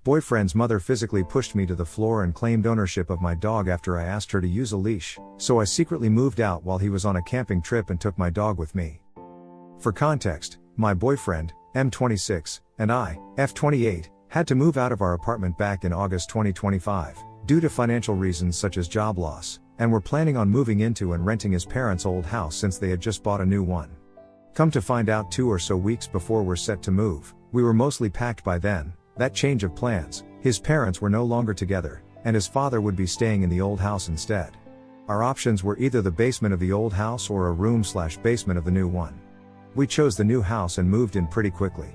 Boyfriend's mother physically pushed me to the floor and claimed ownership of my dog after I asked her to use a leash, so I secretly moved out while he was on a camping trip and took my dog with me. For context, my boyfriend, M26, and I, F28, had to move out of our apartment back in August 2025, due to financial reasons such as job loss, and were planning on moving into and renting his parents' old house since they had just bought a new one. Come to find out 2 or so weeks before we're set to move, we were mostly packed by then. That change of plans, his parents were no longer together, and his father would be staying in the old house instead. Our options were either the basement of the old house or a room/basement of the new one. We chose the new house and moved in pretty quickly.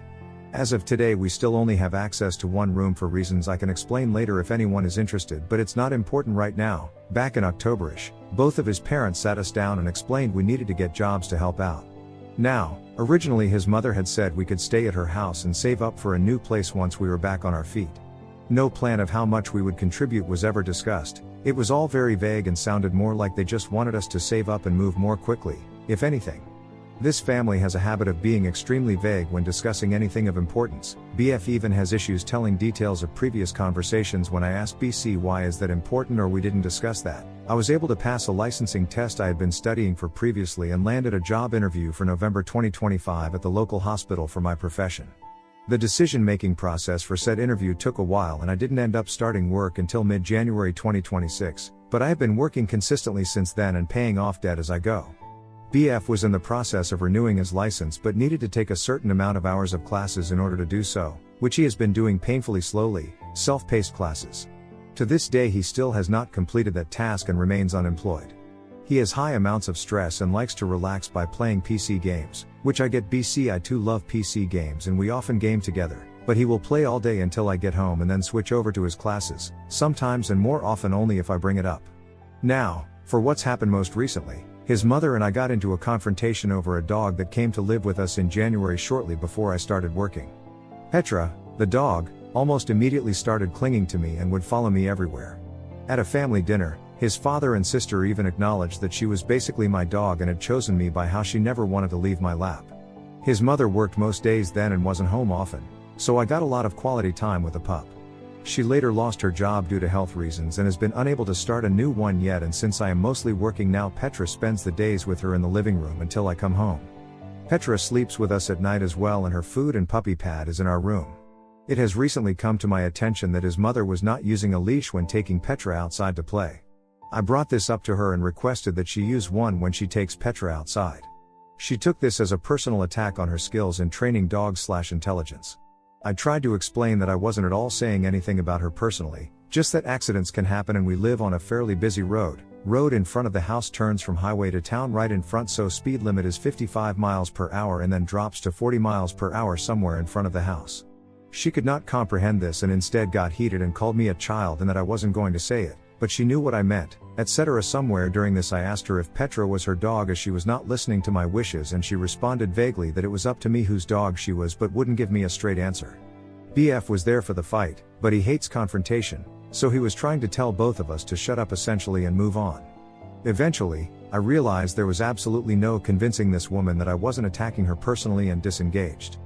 As of today, we still only have access to one room for reasons I can explain later if anyone is interested, but it's not important right now. Back in Octoberish, both of his parents sat us down and explained we needed to get jobs to help out. Now, originally his mother had said we could stay at her house and save up for a new place once we were back on our feet. No plan of how much we would contribute was ever discussed. It was all very vague and sounded more like they just wanted us to save up and move more quickly, if anything. This family has a habit of being extremely vague when discussing anything of importance. BF even has issues telling details of previous conversations when I ask BC why is that important or we didn't discuss that. I was able to pass a licensing test I had been studying for previously and landed a job interview for November 2025 at the local hospital for my profession. The decision-making process for said interview took a while and I didn't end up starting work until mid-January 2026, but I have been working consistently since then and paying off debt as I go. BF was in the process of renewing his license but needed to take a certain amount of hours of classes in order to do so, which he has been doing painfully slowly, self-paced classes. To this day he still has not completed that task and remains unemployed. He has high amounts of stress and likes to relax by playing PC games, which I get. BC, I too love PC games and we often game together, but he will play all day until I get home and then switch over to his classes, sometimes and more often only if I bring it up. Now, for what's happened most recently. His mother and I got into a confrontation over a dog that came to live with us in January shortly before I started working. Petra, the dog, almost immediately started clinging to me and would follow me everywhere. At a family dinner, his father and sister even acknowledged that she was basically my dog and had chosen me by how she never wanted to leave my lap. His mother worked most days then and wasn't home often, so I got a lot of quality time with the pup. She later lost her job due to health reasons and has been unable to start a new one yet, and since I am mostly working now, Petra spends the days with her in the living room until I come home. Petra sleeps with us at night as well and her food and puppy pad is in our room. It has recently come to my attention that his mother was not using a leash when taking Petra outside to play. I brought this up to her and requested that she use one when she takes Petra outside. She took this as a personal attack on her skills in training dogs/intelligence. I tried to explain that I wasn't at all saying anything about her personally, just that accidents can happen and we live on a fairly busy road. Road in front of the house turns from highway to town right in front, so speed limit is 55 miles per hour and then drops to 40 miles per hour somewhere in front of the house. She could not comprehend this and instead got heated and called me a child and that I wasn't going to say it, but she knew what I meant, etc. Somewhere during this I asked her if Petra was her dog as she was not listening to my wishes, and she responded vaguely that it was up to me whose dog she was but wouldn't give me a straight answer. BF was there for the fight, but he hates confrontation, so he was trying to tell both of us to shut up essentially and move on. Eventually, I realized there was absolutely no convincing this woman that I wasn't attacking her personally and disengaged.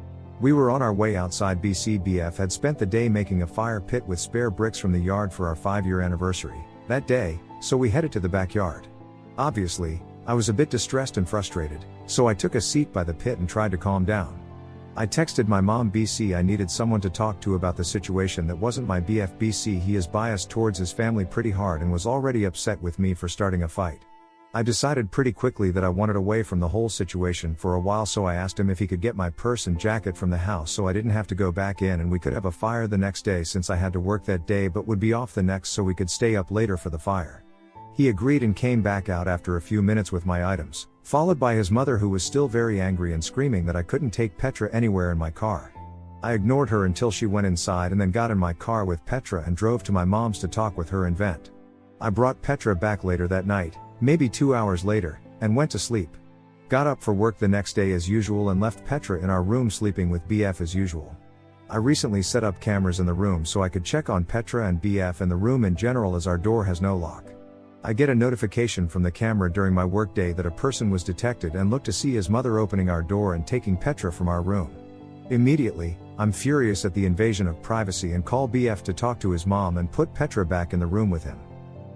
We were on our way outside. BF had spent the day making a fire pit with spare bricks from the yard for our 5-year anniversary that day, so we headed to the backyard. Obviously, I was a bit distressed and frustrated, so I took a seat by the pit and tried to calm down. I texted my mom. BC, I needed someone to talk to about the situation that wasn't my BF. BC, he is biased towards his family pretty hard and was already upset with me for starting a fight. I decided pretty quickly that I wanted away from the whole situation for a while, so I asked him if he could get my purse and jacket from the house so I didn't have to go back in and we could have a fire the next day, since I had to work that day but would be off the next, so we could stay up later for the fire. He agreed and came back out after a few minutes with my items, followed by his mother, who was still very angry and screaming that I couldn't take Petra anywhere in my car. I ignored her until she went inside and then got in my car with Petra and drove to my mom's to talk with her and vent. I brought Petra back later that night, maybe 2 hours later, and went to sleep. Got up for work the next day as usual and left Petra in our room sleeping with BF as usual. I recently set up cameras in the room so I could check on Petra and BF and the room in general, as our door has no lock. I get a notification from the camera during my workday that a person was detected and looked to see his mother opening our door and taking Petra from our room. Immediately, I'm furious at the invasion of privacy and call BF to talk to his mom and put Petra back in the room with him.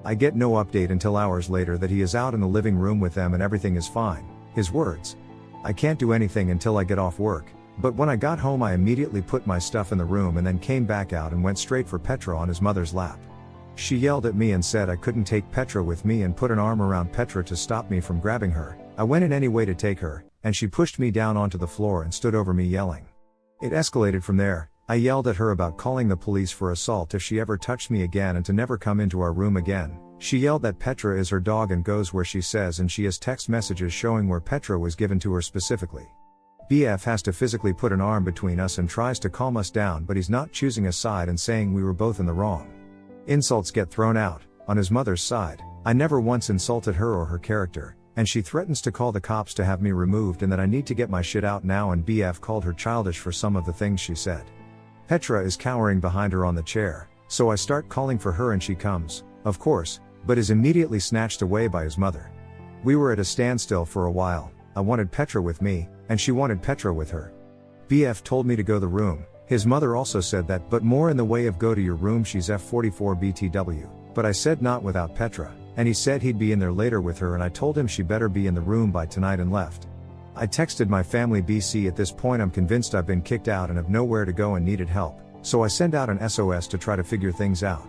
I get no update until hours later that he is out in the living room with them and everything is fine. His words. I can't do anything until I get off work, but when I got home I immediately put my stuff in the room and then came back out and went straight for Petra on his mother's lap. She yelled at me and said I couldn't take Petra with me and put an arm around Petra to stop me from grabbing her. I went in anyway to take her, and she pushed me down onto the floor and stood over me yelling. It escalated from there. I yelled at her about calling the police for assault if she ever touched me again and to never come into our room again. She yelled that Petra is her dog and goes where she says, and she has text messages showing where Petra was given to her specifically. BF has to physically put an arm between us and tries to calm us down, but he's not choosing a side and saying we were both in the wrong. Insults get thrown out. On his mother's side, I never once insulted her or her character, and she threatens to call the cops to have me removed and that I need to get my shit out now, and BF called her childish for some of the things she said. Petra is cowering behind her on the chair, so I start calling for her and she comes, of course, but is immediately snatched away by his mother. We were at a standstill for a while. I wanted Petra with me, and she wanted Petra with her. BF told me to go the room. His mother also said that, but more in the way of go to your room, she's F44 BTW, but I said not without Petra, and he said he'd be in there later with her, and I told him she better be in the room by tonight and left. I texted my family BC. At this point I'm convinced I've been kicked out and have nowhere to go and needed help, so I send out an SOS to try to figure things out.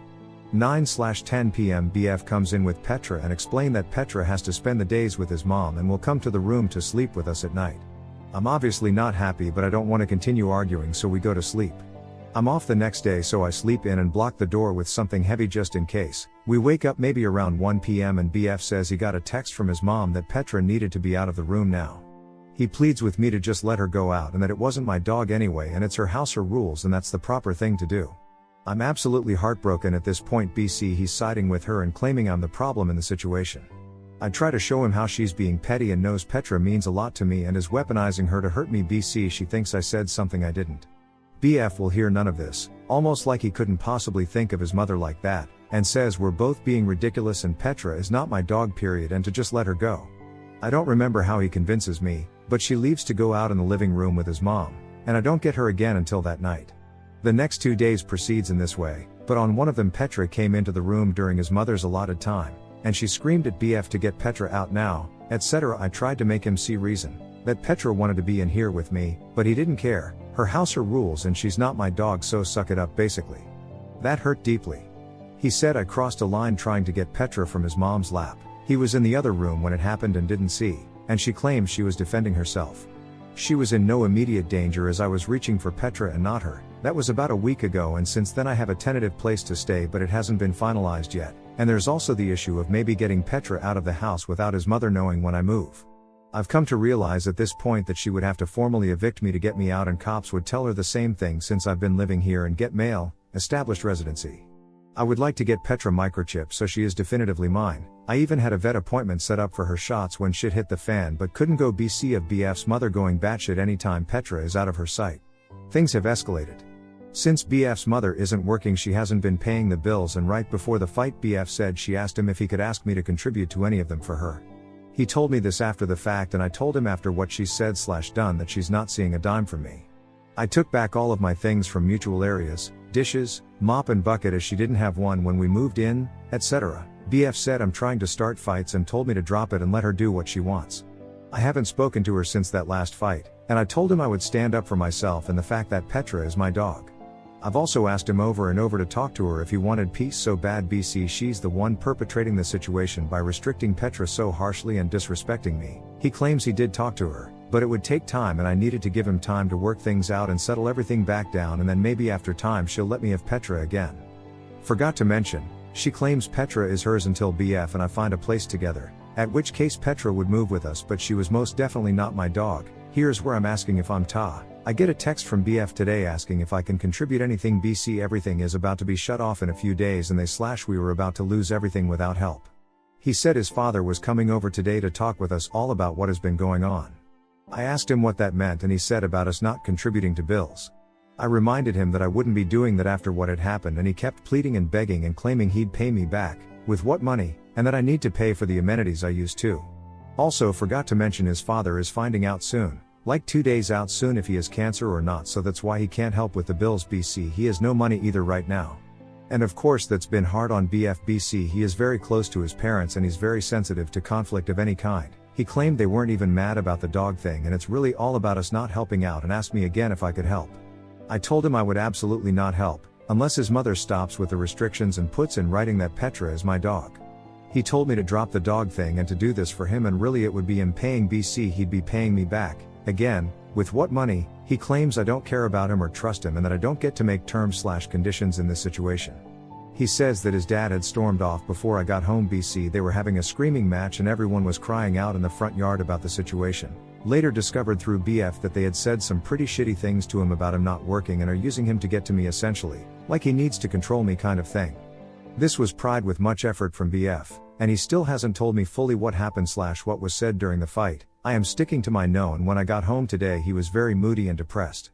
9/10 p.m. BF comes in with Petra and explain that Petra has to spend the days with his mom and will come to the room to sleep with us at night. I'm obviously not happy, but I don't want to continue arguing, so we go to sleep. I'm off the next day, so I sleep in and block the door with something heavy just in case. We wake up maybe around 1 p.m. and BF says he got a text from his mom that Petra needed to be out of the room now. He pleads with me to just let her go out and that it wasn't my dog anyway and it's her house, her rules, and that's the proper thing to do. I'm absolutely heartbroken at this point. BC, he's siding with her and claiming I'm the problem in the situation. I try to show him how she's being petty and knows Petra means a lot to me and is weaponizing her to hurt me. BC, she thinks I said something I didn't. BF will hear none of this, almost like he couldn't possibly think of his mother like that, and says we're both being ridiculous and Petra is not my dog period and to just let her go. I don't remember how he convinces me, but she leaves to go out in the living room with his mom, and I don't get her again until that night. The next 2 days proceeds in this way, but on one of them Petra came into the room during his mother's allotted time, and she screamed at BF to get Petra out now, etc. I tried to make him see reason, that Petra wanted to be in here with me, but he didn't care. Her house, her rules, and she's not my dog, so suck it up basically. That hurt deeply. He said I crossed a line trying to get Petra from his mom's lap. He was in the other room when it happened and didn't see, and she claims she was defending herself. She was in no immediate danger as I was reaching for Petra and not her. That was about a week ago, and since then I have a tentative place to stay, but it hasn't been finalized yet, and there's also the issue of maybe getting Petra out of the house without his mother knowing when I move. I've come to realize at this point that she would have to formally evict me to get me out, and cops would tell her the same thing since I've been living here and get mail, established residency. I would like to get Petra microchipped so she is definitively mine. I even had a vet appointment set up for her shots when shit hit the fan, but couldn't go. BC, of BF's mother going batshit anytime Petra is out of her sight. Things have escalated. Since BF's mother isn't working, she hasn't been paying the bills, and right before the fight BF said she asked him if he could ask me to contribute to any of them for her. He told me this after the fact, and I told him after what she said/done that she's not seeing a dime from me. I took back all of my things from mutual areas, dishes, mop and bucket, as she didn't have one when we moved in, etc. BF said I'm trying to start fights and told me to drop it and let her do what she wants. I haven't spoken to her since that last fight, and I told him I would stand up for myself and the fact that Petra is my dog. I've also asked him over and over to talk to her if he wanted peace so bad. BC, she's the one perpetrating the situation by restricting Petra so harshly and disrespecting me. He claims he did talk to her, but it would take time and I needed to give him time to work things out and settle everything back down, and then maybe after time she'll let me have Petra again. Forgot to mention, she claims Petra is hers until BF and I find a place together, at which case Petra would move with us, but she was most definitely not my dog. Here's where I'm asking if I'm Ta. I get a text from BF today asking if I can contribute anything. BC, everything is about to be shut off in a few days and we were about to lose everything without help. He said his father was coming over today to talk with us all about what has been going on. I asked him what that meant and he said about us not contributing to bills. I reminded him that I wouldn't be doing that after what had happened, and he kept pleading and begging and claiming he'd pay me back, with what money, and that I need to pay for the amenities I use too. Also forgot to mention his father is finding out soon. Like 2 days out soon if he has cancer or not, so that's why he can't help with the bills BC. He has no money either right now. And of course that's been hard on BF BC. He is very close to his parents and he's very sensitive to conflict of any kind. He claimed they weren't even mad about the dog thing and it's really all about us not helping out, and asked me again if I could help. I told him I would absolutely not help, unless his mother stops with the restrictions and puts in writing that Petra is my dog. He told me to drop the dog thing and to do this for him, and really it would be him paying BC, he'd be paying me back. Again, with what money? He claims I don't care about him or trust him and that I don't get to make terms/conditions in this situation. He says that his dad had stormed off before I got home BC. They were having a screaming match and everyone was crying out in the front yard about the situation. Later discovered through BF that they had said some pretty shitty things to him about him not working and are using him to get to me essentially, like he needs to control me kind of thing. This was pried with much effort from BF, and he still hasn't told me fully what happened/what was said during the fight. I am sticking to my known. When I got home today he was very moody and depressed.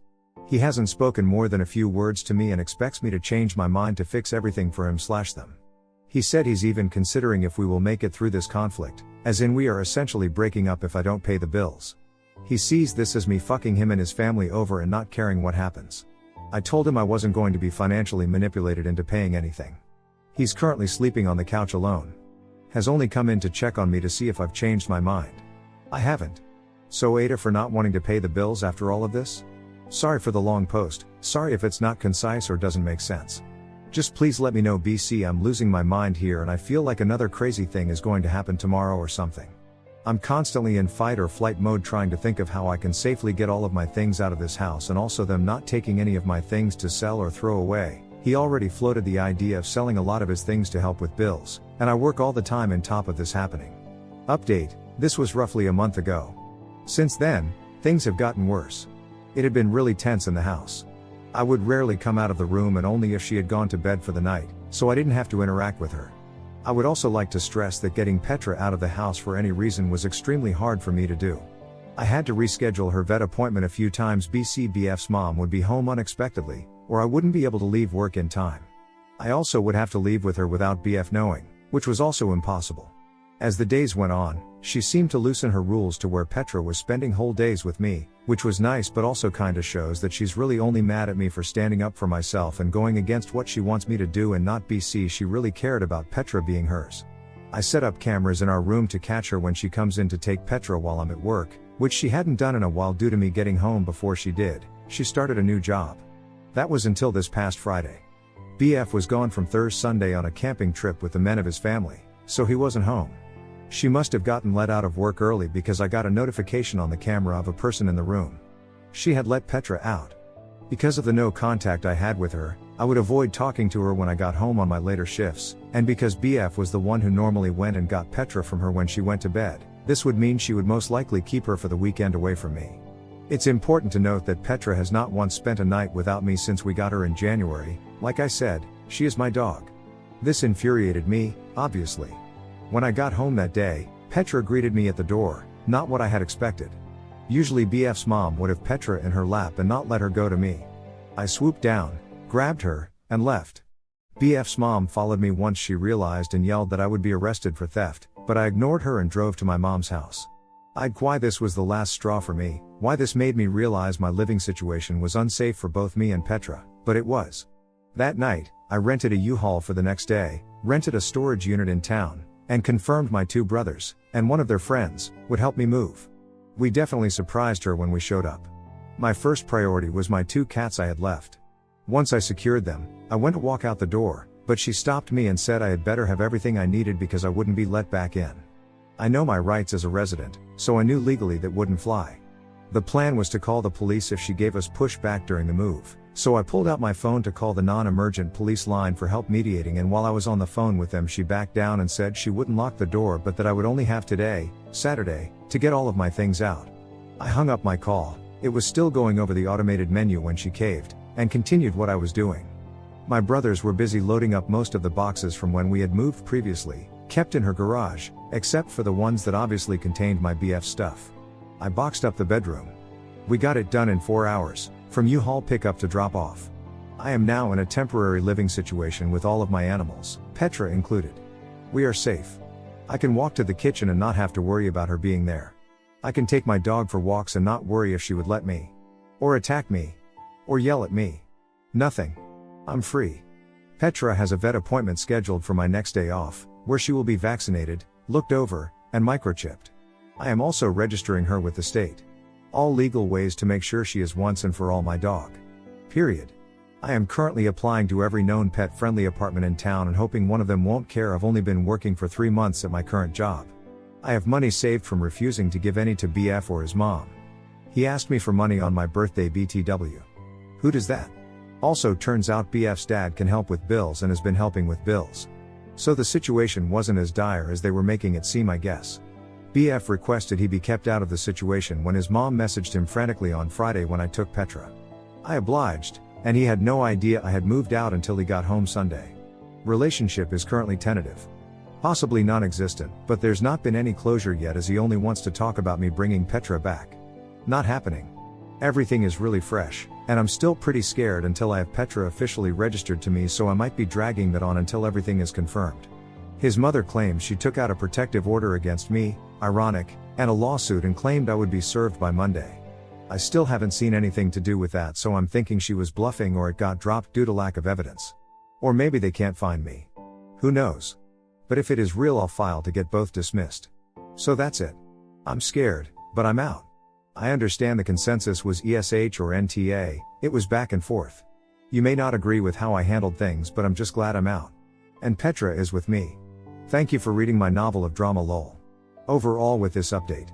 He hasn't spoken more than a few words to me and expects me to change my mind to fix everything for him/them. He said he's even considering if we will make it through this conflict, as in we are essentially breaking up if I don't pay the bills. He sees this as me fucking him and his family over and not caring what happens. I told him I wasn't going to be financially manipulated into paying anything. He's currently sleeping on the couch alone. Has only come in to check on me to see if I've changed my mind. I haven't. So AITA for not wanting to pay the bills after all of this? Sorry for the long post, sorry if it's not concise or doesn't make sense. Just please let me know BC, I'm losing my mind here and I feel like another crazy thing is going to happen tomorrow or something. I'm constantly in fight or flight mode trying to think of how I can safely get all of my things out of this house and also them not taking any of my things to sell or throw away. He already floated the idea of selling a lot of his things to help with bills, and I work all the time on top of this happening. Update, this was roughly a month ago. Since then, things have gotten worse. It had been really tense in the house. I would rarely come out of the room and only if she had gone to bed for the night, so I didn't have to interact with her. I would also like to stress that getting Petra out of the house for any reason was extremely hard for me to do. I had to reschedule her vet appointment a few times. BF's mom would be home unexpectedly, or I wouldn't be able to leave work in time. I also would have to leave with her without BF knowing, which was also impossible. As the days went on, she seemed to loosen her rules to where Petra was spending whole days with me, which was nice but also kinda shows that she's really only mad at me for standing up for myself and going against what she wants me to do and not BC. She really cared about Petra being hers. I set up cameras in our room to catch her when she comes in to take Petra while I'm at work, which she hadn't done in a while due to me getting home before she did. She started a new job. That was until this past Friday. BF was gone from Thursday Sunday on a camping trip with the men of his family, so he wasn't home. She must have gotten let out of work early because I got a notification on the camera of a person in the room. She had let Petra out. Because of the no contact I had with her, I would avoid talking to her when I got home on my later shifts, and because BF was the one who normally went and got Petra from her when she went to bed, this would mean she would most likely keep her for the weekend away from me. It's important to note that Petra has not once spent a night without me since we got her in January. Like I said, she is my dog. This infuriated me, obviously. When I got home that day, Petra greeted me at the door, not what I had expected. Usually BF's mom would have Petra in her lap and not let her go to me. I swooped down, grabbed her, and left. BF's mom followed me once she realized and yelled that I would be arrested for theft, but I ignored her and drove to my mom's house. Why this was the last straw for me, why this made me realize my living situation was unsafe for both me and Petra, but it was. That night, I rented a U-Haul for the next day, rented a storage unit in town, and confirmed my 2 brothers, and one of their friends, would help me move. We definitely surprised her when we showed up. My first priority was my 2 cats I had left. Once I secured them, I went to walk out the door, but she stopped me and said I had better have everything I needed because I wouldn't be let back in. I know my rights as a resident, so I knew legally that wouldn't fly. The plan was to call the police if she gave us pushback during the move, so I pulled out my phone to call the non-emergent police line for help mediating, and while I was on the phone with them she backed down and said she wouldn't lock the door but that I would only have today, Saturday, to get all of my things out. I hung up my call. It was still going over the automated menu when she caved, and continued what I was doing. My brothers were busy loading up most of the boxes from when we had moved previously, kept in her garage, except for the ones that obviously contained my BF stuff. I boxed up the bedroom. We got it done in 4 hours, from U-Haul pickup to drop off. I am now in a temporary living situation with all of my animals, Petra included. We are safe. I can walk to the kitchen and not have to worry about her being there. I can take my dog for walks and not worry if she would let me. Or attack me. Or yell at me. Nothing. I'm free. Petra has a vet appointment scheduled for my next day off, where she will be vaccinated, looked over, and microchipped. I am also registering her with the state. All legal ways to make sure she is once and for all my dog. Period. I am currently applying to every known pet-friendly apartment in town and hoping one of them won't care. I've only been working for 3 months at my current job. I have money saved from refusing to give any to BF or his mom. He asked me for money on my birthday BTW. Who does that? Also turns out BF's dad can help with bills and has been helping with bills. So the situation wasn't as dire as they were making it seem, I guess. BF requested he be kept out of the situation when his mom messaged him frantically on Friday when I took Petra. I obliged, and he had no idea I had moved out until he got home Sunday. Relationship is currently tentative. Possibly non-existent, but there's not been any closure yet as he only wants to talk about me bringing Petra back. Not happening. Everything is really fresh, and I'm still pretty scared until I have Petra officially registered to me, so I might be dragging that on until everything is confirmed. His mother claims she took out a protective order against me, ironic, and a lawsuit, and claimed I would be served by Monday. I still haven't seen anything to do with that, so I'm thinking she was bluffing or it got dropped due to lack of evidence. Or maybe they can't find me. Who knows? But if it is real, I'll file to get both dismissed. So that's it. I'm scared, but I'm out. I understand the consensus was ESH or NTA, it was back and forth. You may not agree with how I handled things, but I'm just glad I'm out. And Petra is with me. Thank you for reading my novel of drama lol. Overall with this update,